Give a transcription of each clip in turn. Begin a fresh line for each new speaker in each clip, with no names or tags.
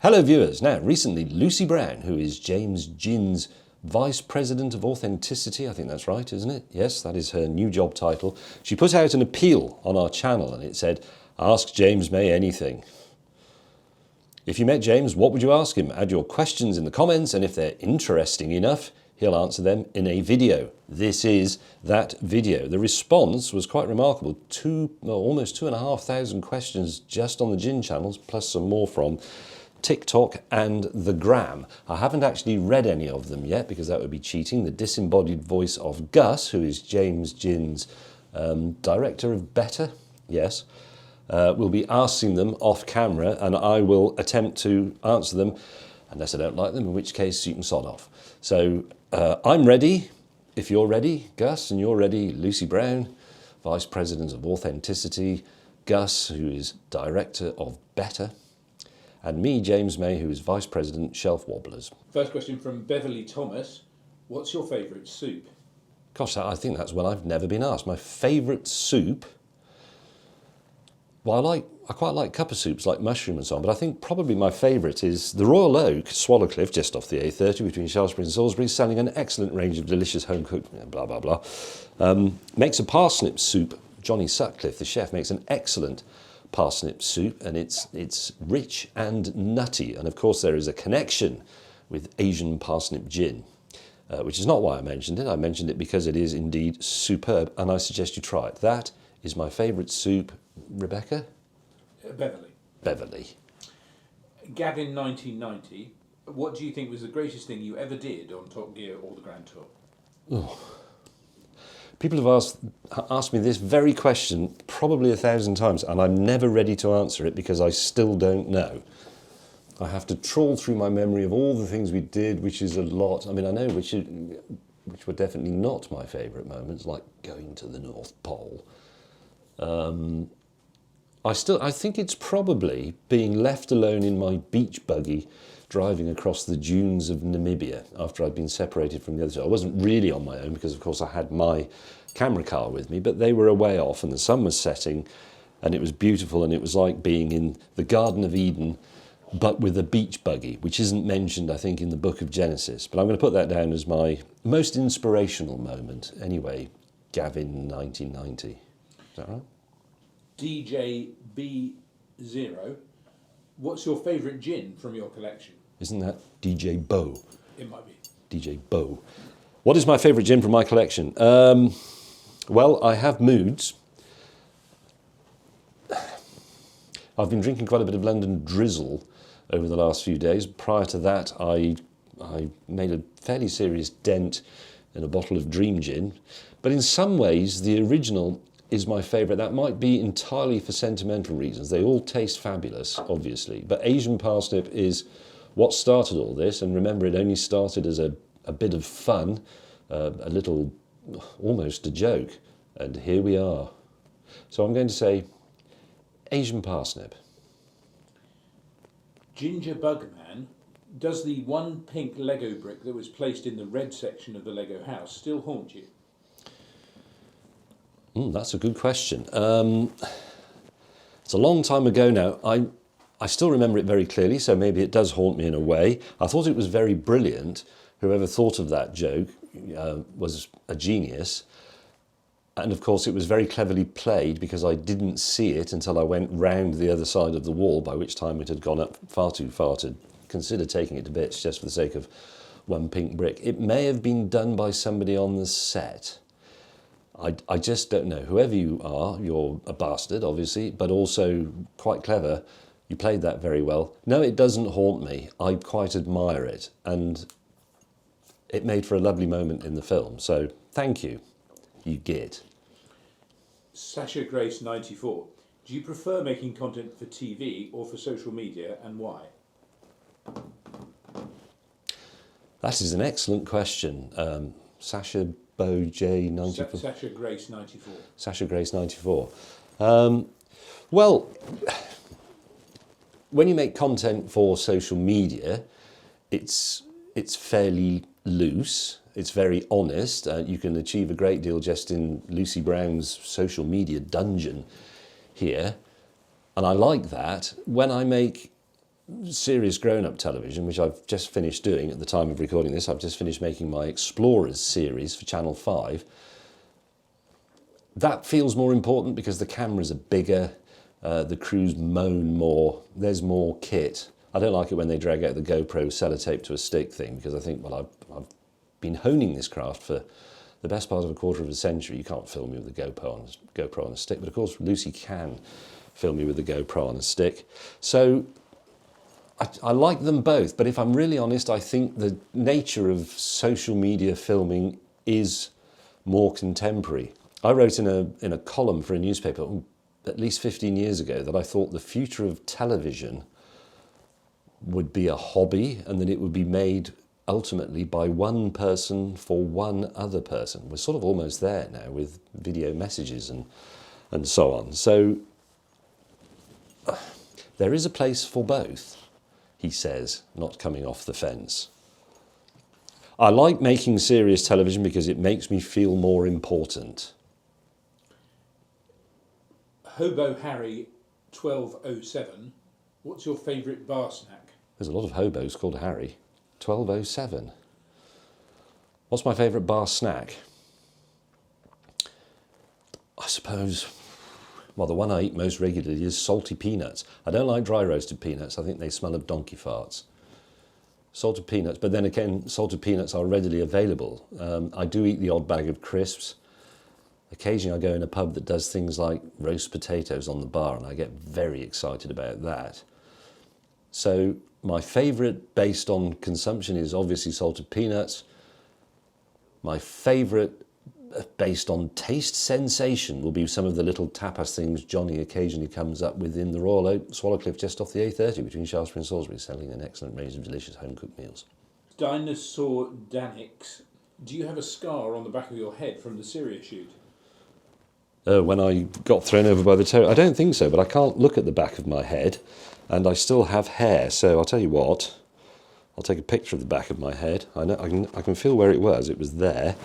Hello viewers. Now, recently Lucy Brown, who is James Gin's Vice President of Authenticity, I think that's right, isn't it? Yes, that is her new job title. She put out an appeal on our channel and it said, "Ask James May anything." If you met James, what would you ask him? Add your questions in the comments, and if they're interesting enough, he'll answer them in a video. This is that video. The response was quite remarkable. Almost 2,500 questions just on the Gin channels, plus some more from TikTok and the Gram. I haven't actually read any of them yet because that would be cheating. The disembodied voice of Gus, who is James Gin's director of Better, yes, will be asking them off camera, and I will attempt to answer them unless I don't like them, in which case you can sod off. So I'm ready. If you're ready, Gus, and you're ready, Lucy Brown, Vice President of Authenticity, Gus, who is director of Better, and me, James May, who is Vice President, Shelf Wobblers.
First question from Beverly Thomas. What's your favourite soup?
Gosh, I think that's one I've never been asked. My favourite soup, well, I quite like cuppa soups like mushroom and so on, but I think probably my favourite is the Royal Oak, Swallowcliffe, just off the A30 between Shaftesbury and Salisbury, selling an excellent range of delicious home-cooked, blah, blah, blah. Makes a parsnip soup. Johnny Sutcliffe, the chef, makes an excellent parsnip soup, and it's rich and nutty, and of course there is a connection with Asian parsnip gin, which is not why I mentioned it. I mentioned it because it is indeed superb, and I suggest you try it. That is my favourite soup. Rebecca? Beverly.
Gavin 1990. What do you think was the greatest thing you ever did on Top Gear or the Grand Tour?
Oh. People have asked me this very question probably 1,000 times, and I'm never ready to answer it because I still don't know. I have to trawl through my memory of all the things we did, which is a lot. I mean, I know which were definitely not my favourite moments, like going to the North Pole. I think it's probably being left alone in my beach buggy driving across the dunes of Namibia after I'd been separated from the others. I wasn't really on my own because, of course, I had my camera car with me, but they were a way off and the sun was setting and it was beautiful, and it was like being in the Garden of Eden but with a beach buggy, which isn't mentioned, I think, in the book of Genesis. But I'm going to put that down as my most inspirational moment. Anyway, Gavin 1990. Is that right?
DJ B0. What's your favourite gin from your collection?
Isn't that DJ Bo?
It might be.
DJ Bo. What is my favourite gin from my collection? Well, I have moods. I've been drinking quite a bit of London Drizzle over the last few days. Prior to that, I made a fairly serious dent in a bottle of Dream Gin. But in some ways, the original is my favourite. That might be entirely for sentimental reasons. They all taste fabulous, obviously. But Asian Parsnip is what started all this. And remember, it only started as a bit of fun, a little, almost a joke. And here we are. So I'm going to say Asian Parsnip.
Ginger Bugman. Does the one pink Lego brick that was placed in the red section of the Lego house still haunt you?
That's a good question. It's a long time ago now. I still remember it very clearly, so maybe it does haunt me in a way. I thought it was very brilliant. Whoever thought of that joke was a genius. And of course it was very cleverly played because I didn't see it until I went round the other side of the wall, by which time it had gone up far too far to consider taking it to bits just for the sake of one pink brick. It may have been done by somebody on the set. I just don't know. Whoever you are, you're a bastard, obviously, but also quite clever. You played that very well. No, it doesn't haunt me. I quite admire it. And it made for a lovely moment in the film. So thank you. You git.
Sasha Grace 94. Do you prefer making content for TV or for social media, and why?
That is an excellent question. Sasha Bo J 94.
Sasha Grace 94.
Sasha Grace 94. Well, when you make content for social media, it's fairly loose. It's very honest. You can achieve a great deal just in Lucy Brown's social media dungeon here. And I like that. When I make serious grown-up television, which I've just finished doing at the time of recording this. I've just finished making my Explorers series for Channel 5. That feels more important because the cameras are bigger, the crews moan more, there's more kit. I don't like it when they drag out the GoPro sellotape to a stick thing, because I think, well, I've been honing this craft for the best part of a quarter of a century. You can't film me with the GoPro on a stick, but of course Lucy can film me with the GoPro on a stick. So I like them both, but if I'm really honest, I think the nature of social media filming is more contemporary. I wrote in a column for a newspaper at least 15 years ago that I thought the future of television would be a hobby, and that it would be made ultimately by one person for one other person. We're sort of almost there now with video messages and so on. So there is a place for both, he says, not coming off the fence. I like making serious television because it makes me feel more important.
Hobo Harry 1207, what's your favourite bar snack?
There's a lot of hobos called Harry. 1207. What's my favourite bar snack? I suppose, well, the one I eat most regularly is salty peanuts. I don't like dry roasted peanuts. I think they smell of donkey farts. Salted peanuts, but then again, salted peanuts are readily available. I do eat the odd bag of crisps. Occasionally I go in a pub that does things like roast potatoes on the bar, and I get very excited about that. So my favourite based on consumption is obviously salted peanuts. My favourite based on taste sensation will be some of the little tapas things Johnny occasionally comes up with in the Royal Oak, Swallowcliffe, just off the A30 between Shaftesbury and Salisbury, selling an excellent range of delicious home-cooked meals.
Dinosaur Danix, do you have a scar on the back of your head from the Syria shoot?
When I got thrown over by the tow, I don't think so, but I can't look at the back of my head, and I still have hair. So I'll tell you what, I'll take a picture of the back of my head. I know I can feel where it was. It was there.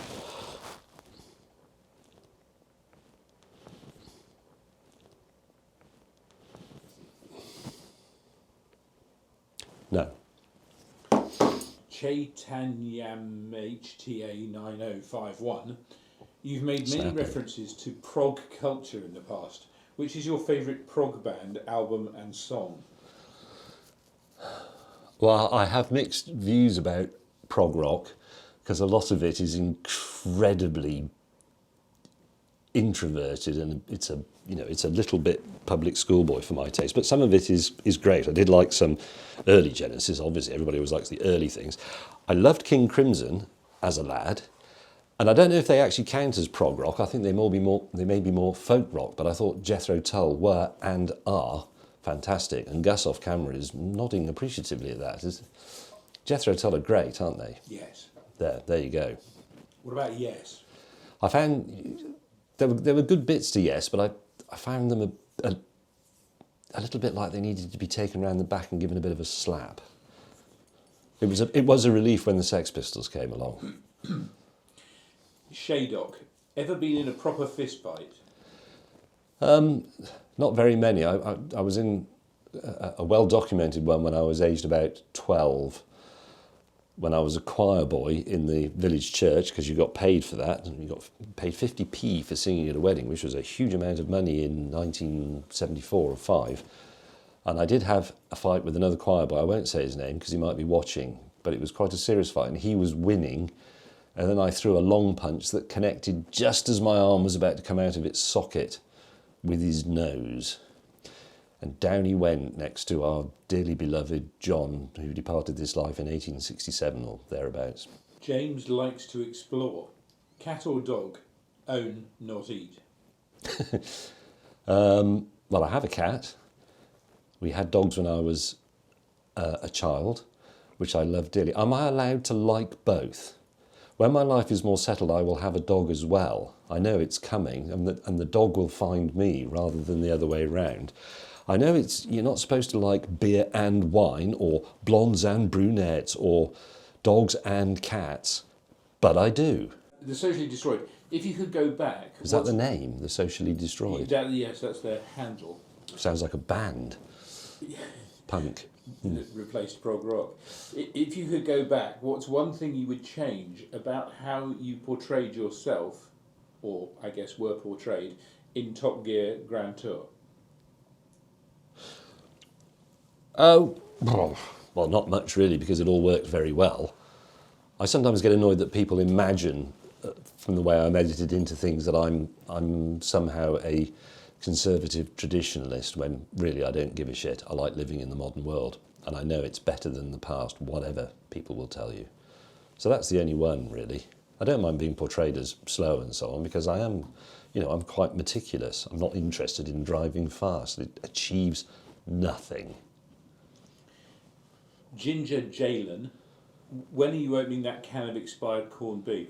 No.
Chaitanyam HTA 9051. You've made many references to prog culture in the past. Which is your favourite prog band, album and song?
Well, I have mixed views about prog rock, because a lot of it is incredibly introverted, and it's a little bit public schoolboy for my taste. But some of it is great. I did like some early Genesis. Obviously, everybody always likes the early things. I loved King Crimson as a lad. And I don't know if they actually count as prog rock. I think they may be more folk rock, but I thought Jethro Tull were and are fantastic. And Gus off camera is nodding appreciatively at that. Jethro Tull are great, aren't they?
Yes.
There you go.
What about Yes?
I found there were good bits to Yes, but I found them a little bit like they needed to be taken around the back and given a bit of a slap. It was a relief when the Sex Pistols came along.
Shaydock, ever been in a proper fist fight?
Not very many. I was in a well-documented one when I was aged about 12, when I was a choir boy in the village church, because you got paid for that, and you got paid 50p for singing at a wedding, which was a huge amount of money in 1974 or 5. And I did have a fight with another choir boy. I won't say his name because he might be watching, but it was quite a serious fight, and he was winning. And then I threw a long punch that connected just as my arm was about to come out of its socket with his nose. And down he went next to our dearly beloved John, who departed this life in 1867 or thereabouts.
James likes to explore. Cat or dog? Own, not eat.
Well, I have a cat. We had dogs when I was a child, which I love dearly. Am I allowed to like both? When my life is more settled, I will have a dog as well. I know it's coming, and the dog will find me rather than the other way around. I know you're not supposed to like beer and wine, or blondes and brunettes, or dogs and cats, but I do.
The Socially Destroyed. If you could go back...
Is that the name, The Socially Destroyed?
Yes, that's their handle.
Sounds like a band. Punk.
that replaced prog rock. If you could go back, what's one thing you would change about how you portrayed yourself, or I guess were portrayed, in Top Gear Grand Tour?
Oh, well, not much really, because it all worked very well. I sometimes get annoyed that people imagine, from the way I'm edited into things, that I'm somehow a conservative traditionalist, when really I don't give a shit. I like living in the modern world, and I know it's better than the past, whatever people will tell you. So that's the only one, really. I don't mind being portrayed as slow and so on, because I am, I'm quite meticulous. I'm not interested in driving fast. It achieves nothing.
Ginger Jalen, when are you opening that can of expired corned beef?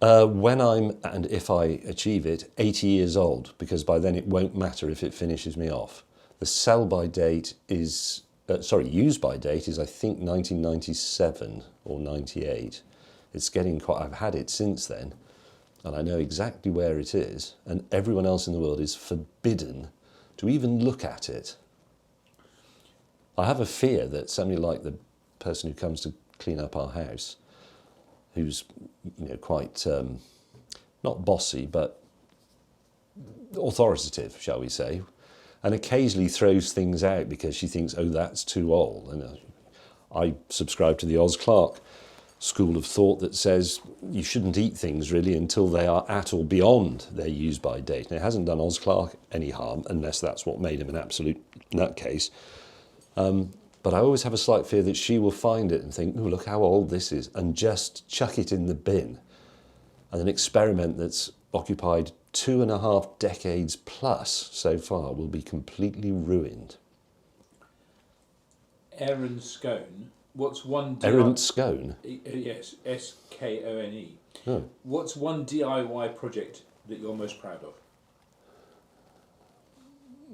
When I'm, and if I achieve it, 80 years old, because by then it won't matter if it finishes me off. The sell-by date is, use-by date is I think 1997 or 98. It's getting quite, I've had it since then, and I know exactly where it is, and everyone else in the world is forbidden to even look at it. I have a fear that somebody like the person who comes to clean up our house, who's quite not bossy but authoritative, shall we say, and occasionally throws things out because she thinks, oh, that's too old. And I subscribe to the Oz Clarke school of thought that says you shouldn't eat things really until they are at or beyond their use-by date. And it hasn't done Oz Clarke any harm, unless that's what made him an absolute nutcase. But I always have a slight fear that she will find it and think, oh, look how old this is, and just chuck it in the bin. And an experiment that's occupied 2.5 decades plus so far will be completely ruined.
Aaron Scone, what's one...
Aaron Scone?
Yes, S-K-O-N-E.
Oh.
What's one DIY project that you're most proud of?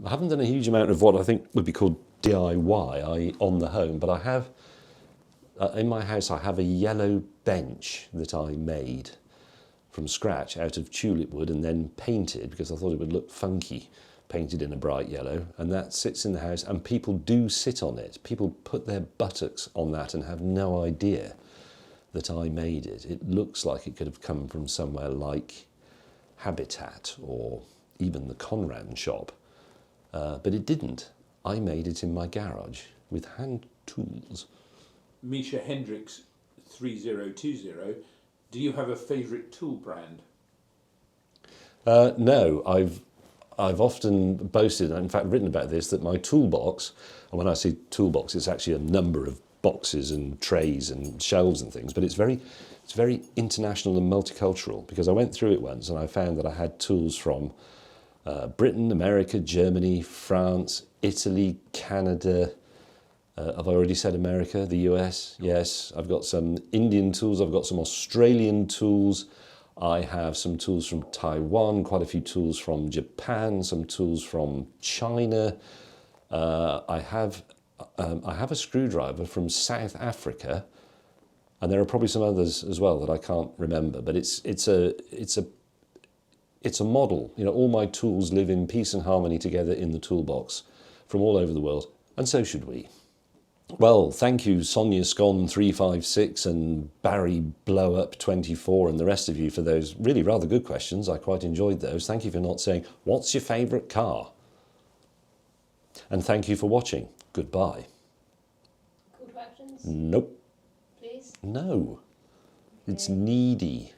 I haven't done a huge amount of what I think would be called DIY, i.e. on the home, but I have, in my house, I have a yellow bench that I made from scratch out of tulip wood and then painted, because I thought it would look funky, painted in a bright yellow, and that sits in the house, and people do sit on it. People put their buttocks on that and have no idea that I made it. It looks like it could have come from somewhere like Habitat or even the Conran shop, but it didn't. I made it in my garage with hand tools.
Misha Hendricks 3020, do you have a favourite tool brand?
No, I've often boasted, and in fact written about this, that my toolbox, and when I say toolbox, it's actually a number of boxes and trays and shelves and things, but it's very international and multicultural, because I went through it once and I found that I had tools from Britain, America, Germany, France, Italy, Canada. Have I already said America? The US? Yes. I've got some Indian tools. I've got some Australian tools. I have some tools from Taiwan, quite a few tools from Japan, some tools from China. I have a screwdriver from South Africa, and there are probably some others as well that I can't remember. But it's a model. All my tools live in peace and harmony together in the toolbox from all over the world, and so should we. Well, thank you, Sonia Scon 356 and Barry Blowup 24 and the rest of you for those really rather good questions. I quite enjoyed those. Thank you for not saying, what's your favourite car? And thank you for watching. Goodbye.
Call to actions?
Nope.
Please?
No. It's needy.